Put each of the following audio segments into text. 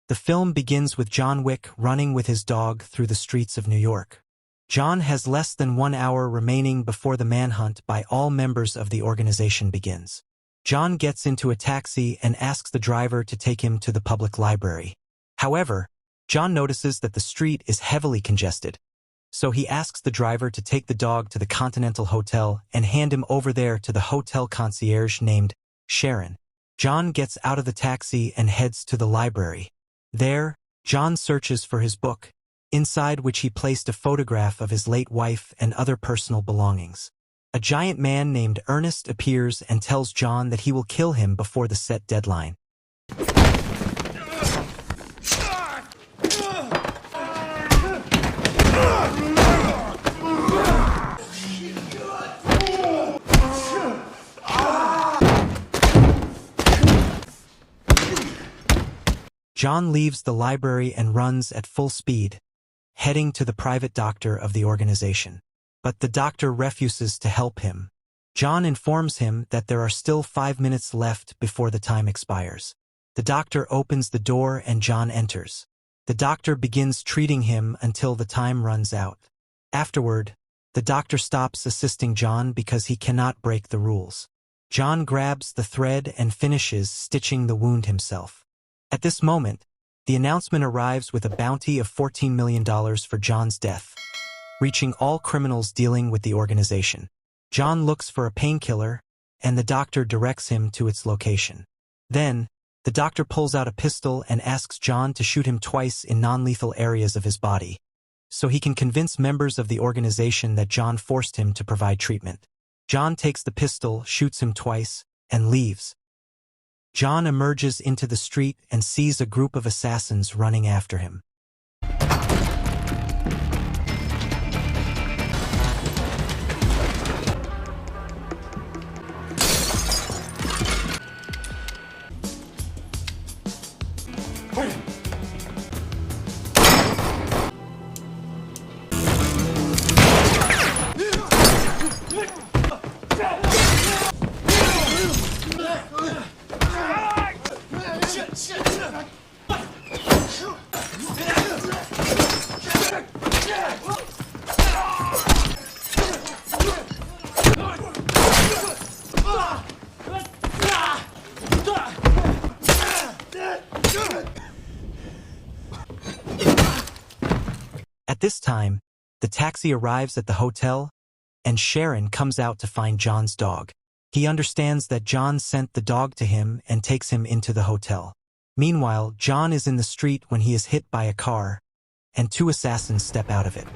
The film begins with John Wick running with his dog through the streets of New York. John has less than 1 hour remaining before the manhunt by all members of the organization begins. John gets into a taxi and asks the driver to take him to the public library. However, John notices that the street is heavily congested, so he asks the driver to take the dog to the Continental Hotel and hand him over there to the hotel concierge named Sharon. John gets out of the taxi and heads to the library. There, John searches for his book, inside which he placed a photograph of his late wife and other personal belongings. A giant man named Ernest appears and tells John that he will kill him before the set deadline. John leaves the library and runs at full speed, heading to the private doctor of the organization. But the doctor refuses to help him. John informs him that there are still 5 minutes left before the time expires. The doctor opens the door and John enters. The doctor begins treating him until the time runs out. Afterward, the doctor stops assisting John because he cannot break the rules. John grabs the thread and finishes stitching the wound himself. At this moment, the announcement arrives with a bounty of $14 million for John's death, reaching all criminals dealing with the organization. John looks for a painkiller, and the doctor directs him to its location. Then, the doctor pulls out a pistol and asks John to shoot him twice in non-lethal areas of his body, so he can convince members of the organization that John forced him to provide treatment. John takes the pistol, shoots him twice, and leaves. John emerges into the street and sees a group of assassins running after him. At this time, the taxi arrives at the hotel, and Sharon comes out to find John's dog. He understands that John sent the dog to him and takes him into the hotel. Meanwhile, John is in the street when he is hit by a car, and 2 assassins step out of it.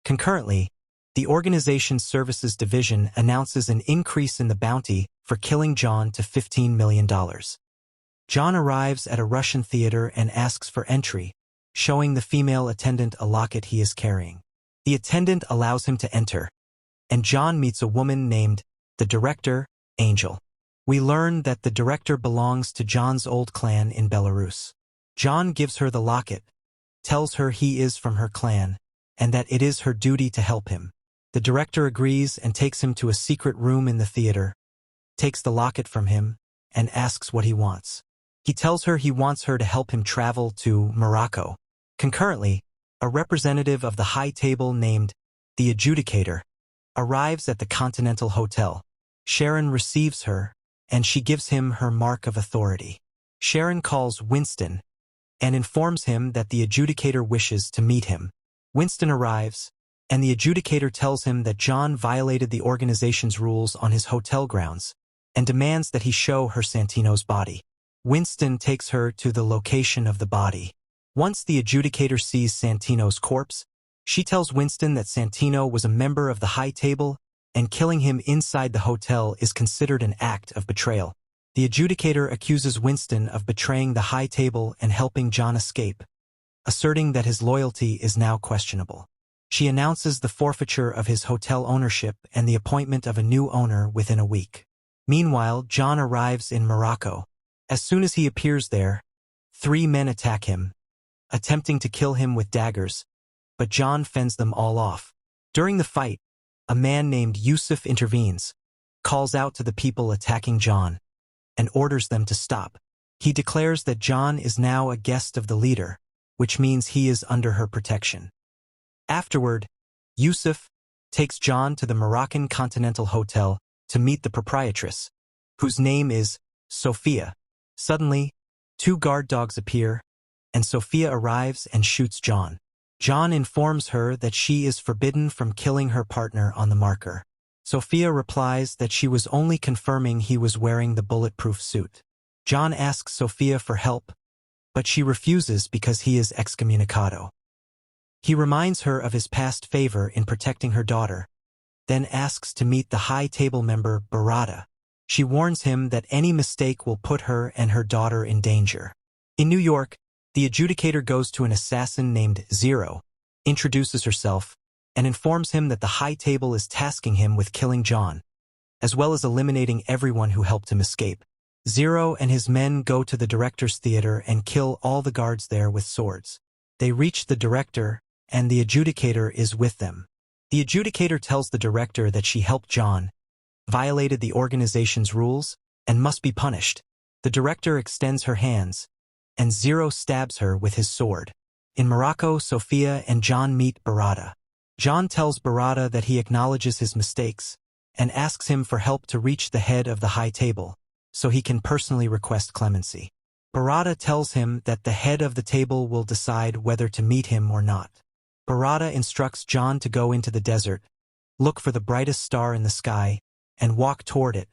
Concurrently, the organization's services division announces an increase in the bounty for killing John to $15 million. John arrives at a Russian theater and asks for entry, showing the female attendant a locket he is carrying. The attendant allows him to enter, and John meets a woman named the director, Angel. We learn that the director belongs to John's old clan in Belarus. John gives her the locket, tells her he is from her clan, and that it is her duty to help him. The director agrees and takes him to a secret room in the theater, takes the locket from him, and asks what he wants. He tells her he wants her to help him travel to Morocco. Concurrently, a representative of the high table named the Adjudicator arrives at the Continental Hotel. Sharon receives her, and she gives him her mark of authority. Sharon calls Winston and informs him that the Adjudicator wishes to meet him. Winston arrives, and the Adjudicator tells him that John violated the organization's rules on his hotel grounds and demands that he show her Santino's body. Winston takes her to the location of the body. Once the Adjudicator sees Santino's corpse, she tells Winston that Santino was a member of the high table and killing him inside the hotel is considered an act of betrayal. The Adjudicator accuses Winston of betraying the high table and helping John escape, asserting that his loyalty is now questionable. She announces the forfeiture of his hotel ownership and the appointment of a new owner within a week. Meanwhile, John arrives in Morocco. As soon as he appears there, 3 men attack him, attempting to kill him with daggers, but John fends them all off. During the fight, a man named Yusuf intervenes, calls out to the people attacking John, and orders them to stop. He declares that John is now a guest of the leader, which means he is under her protection. Afterward, Yusuf takes John to the Moroccan Continental Hotel to meet the proprietress, whose name is Sofia. Suddenly, 2 guard dogs appear, and Sofia arrives and shoots John. John informs her that she is forbidden from killing her partner on the marker. Sofia replies that she was only confirming he was wearing the bulletproof suit. John asks Sofia for help, but she refuses because he is Excommunicado. He reminds her of his past favor in protecting her daughter, then asks to meet the high table member Barada. She warns him that any mistake will put her and her daughter in danger. In New York, the Adjudicator goes to an assassin named Zero, introduces herself, and informs him that the high table is tasking him with killing John, as well as eliminating everyone who helped him escape. Zero and his men go to the director's theater and kill all the guards there with swords. They reach the director, and the Adjudicator is with them. The Adjudicator tells the director that she helped John, violated the organization's rules, and must be punished. The director extends her hands, and Zero stabs her with his sword. In Morocco, Sofia and John meet Barada. John tells Barada that he acknowledges his mistakes, and asks him for help to reach the head of the high table, so he can personally request clemency. Barada tells him that the head of the table will decide whether to meet him or not. Barada instructs John to go into the desert, look for the brightest star in the sky, and walk toward it,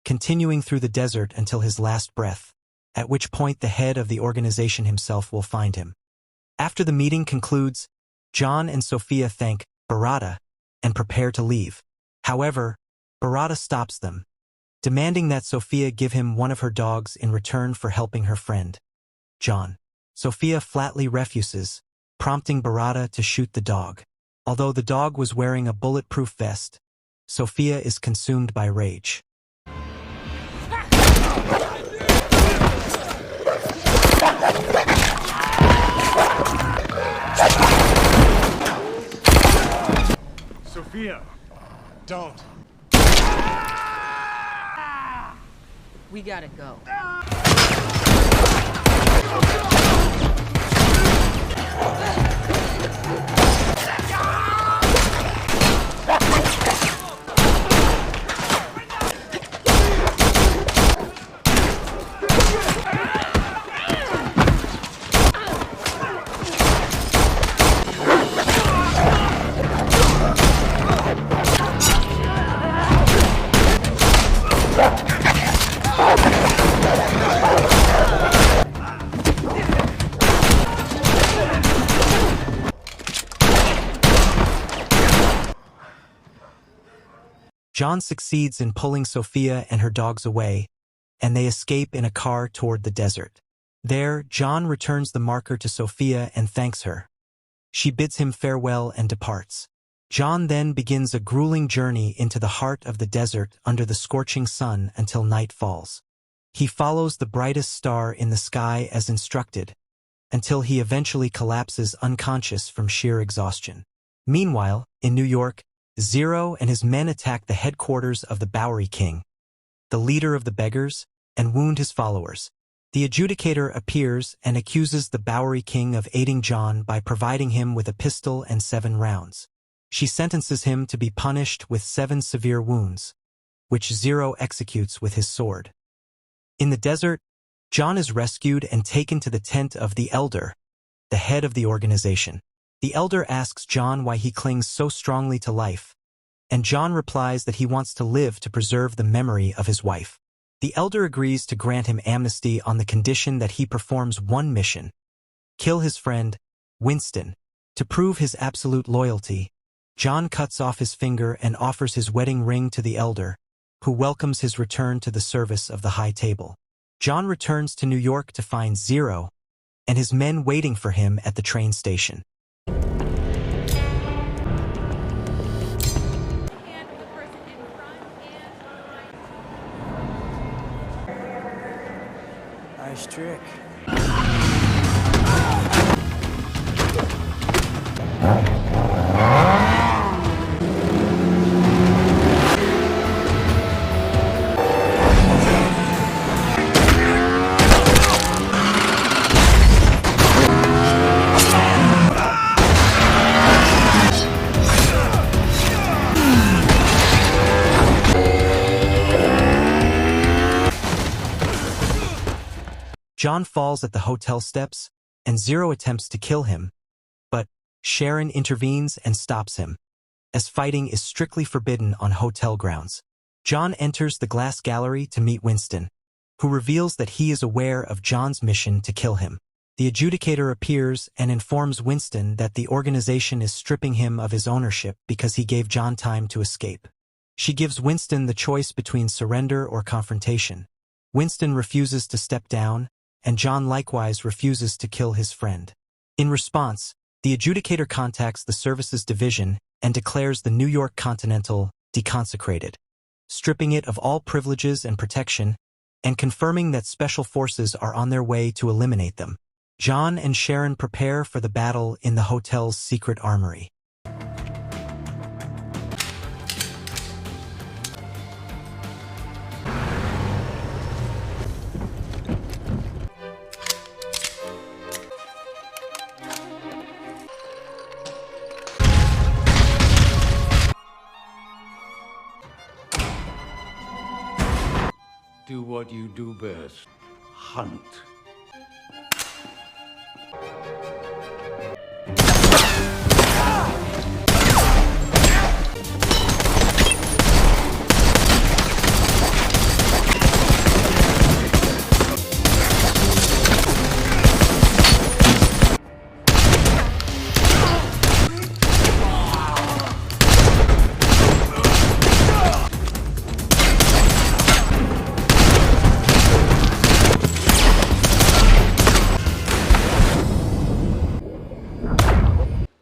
continuing through the desert until his last breath, at which point the head of the organization himself will find him. After the meeting concludes, John and Sofia thank Barada and prepare to leave. However, Barada stops them, demanding that Sofia give him one of her dogs in return for helping her friend, John. Sofia flatly refuses, prompting Barada to shoot the dog. Although the dog was wearing a bulletproof vest, Sofia is consumed by rage. Sofia, don't. We gotta go. John succeeds in pulling Sofia and her dogs away, and they escape in a car toward the desert. There, John returns the marker to Sofia and thanks her. She bids him farewell and departs. John then begins a grueling journey into the heart of the desert under the scorching sun until night falls. He follows the brightest star in the sky as instructed, until he eventually collapses unconscious from sheer exhaustion. Meanwhile, in New York, Zero and his men attack the headquarters of the Bowery King, the leader of the beggars, and wound his followers. The Adjudicator appears and accuses the Bowery King of aiding John by providing him with a pistol and 7 rounds. She sentences him to be punished with 7 severe wounds, which Zero executes with his sword. In the desert, John is rescued and taken to the tent of the Elder, the head of the organization. The Elder asks John why he clings so strongly to life, and John replies that he wants to live to preserve the memory of his wife. The Elder agrees to grant him amnesty on the condition that he performs one mission: kill his friend, Winston, to prove his absolute loyalty, John cuts off his finger and offers his wedding ring to the elder, who welcomes his return to the service of the high table. John returns to New York to find Zero and his men waiting for him at the train station. Nice trick. John falls at the hotel steps, and Zero attempts to kill him, but Sharon intervenes and stops him, as fighting is strictly forbidden on hotel grounds. John enters the glass gallery to meet Winston, who reveals that he is aware of John's mission to kill him. The Adjudicator appears and informs Winston that the organization is stripping him of his ownership because he gave John time to escape. She gives Winston the choice between surrender or confrontation. Winston refuses to step down, and John likewise refuses to kill his friend. In response, the Adjudicator contacts the Services Division and declares the New York Continental deconsecrated, stripping it of all privileges and protection, and confirming that special forces are on their way to eliminate them. John and Sharon prepare for the battle in the hotel's secret armory. Do what you do best. Hunt.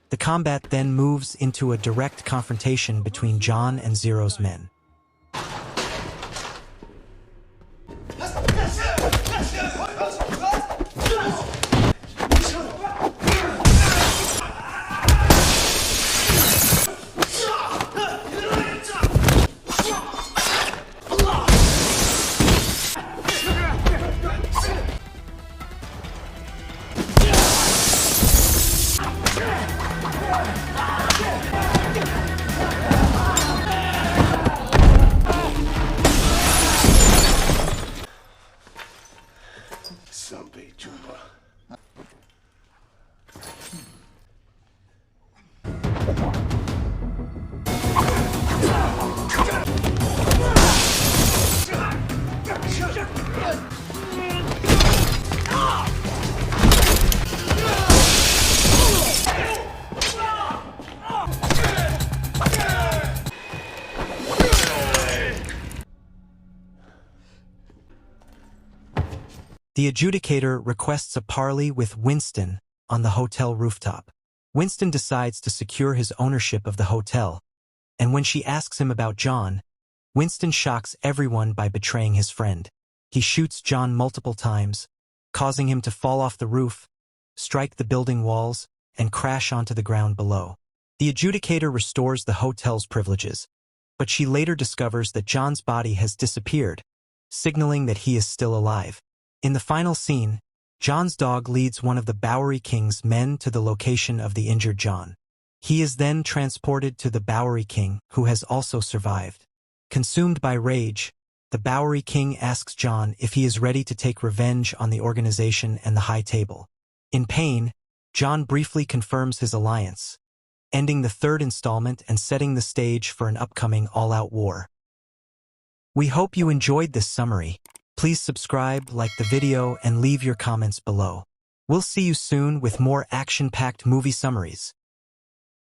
The combat then moves into a direct confrontation between John and Zero's men. The Adjudicator requests a parley with Winston on the hotel rooftop. Winston decides to secure his ownership of the hotel, and when she asks him about John, Winston shocks everyone by betraying his friend. He shoots John multiple times, causing him to fall off the roof, strike the building walls, and crash onto the ground below. The Adjudicator restores the hotel's privileges, but she later discovers that John's body has disappeared, signaling that he is still alive. In the final scene, John's dog leads one of the Bowery King's men to the location of the injured John. He is then transported to the Bowery King, who has also survived. Consumed by rage, the Bowery King asks John if he is ready to take revenge on the organization and the High Table. In pain, John briefly confirms his alliance, ending the third installment and setting the stage for an upcoming all-out war. We hope you enjoyed this summary. Please subscribe, like the video, and leave your comments below. We'll see you soon with more action-packed movie summaries.